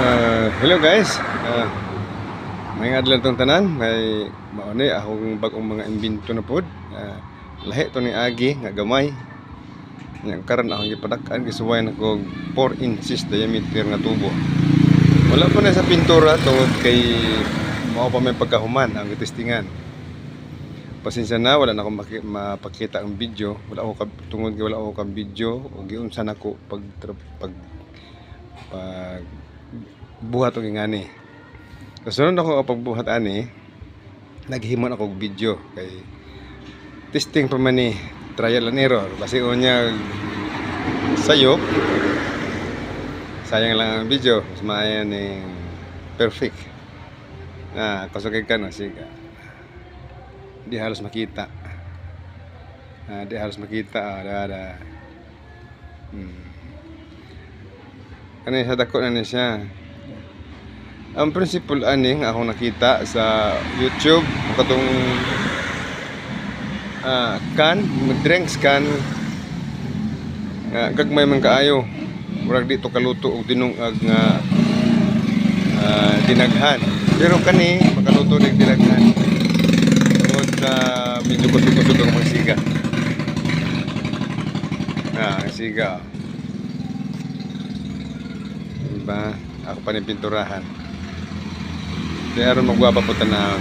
Hello guys. May adlaw tong tanan, may mauni akong bag-ong mga imbento na pod. Lahi to ni agi nga gamay. Nya karon akong gipadak-an gisuwayan ako 4 inches diameter nga tubo. Wala pa na sa pintura tungod kay mao pa may pagkahuman ang testingan. Pasensya na, wala na akong mapakita ang video. Wala ako tungod kay wala ako kang video o giunsa nako pag buhat og ingani. Kasunod ako pagbuhat ani, naghimon ako og video kay testing pa man ni, trial and error. Kasi unya sayop, sayang lang ang video, mas maayo ning perfect. Kasugay ka no siga. Di halos makita. Di halos makita ada. Kani sa dako na ni siya. Ang principle ani nga akong nakita sa YouTube katong drinks can gagmay man kaayo. Murag dito kaluto og dinungag nga dinaghan. Pero kani makaluto ning dinaghan. Tungod sa medyo kusog-kusog ang mga siga. Siga. Diba? Ako pa ni pinturahan. Kaya ron magwapa po tanawon.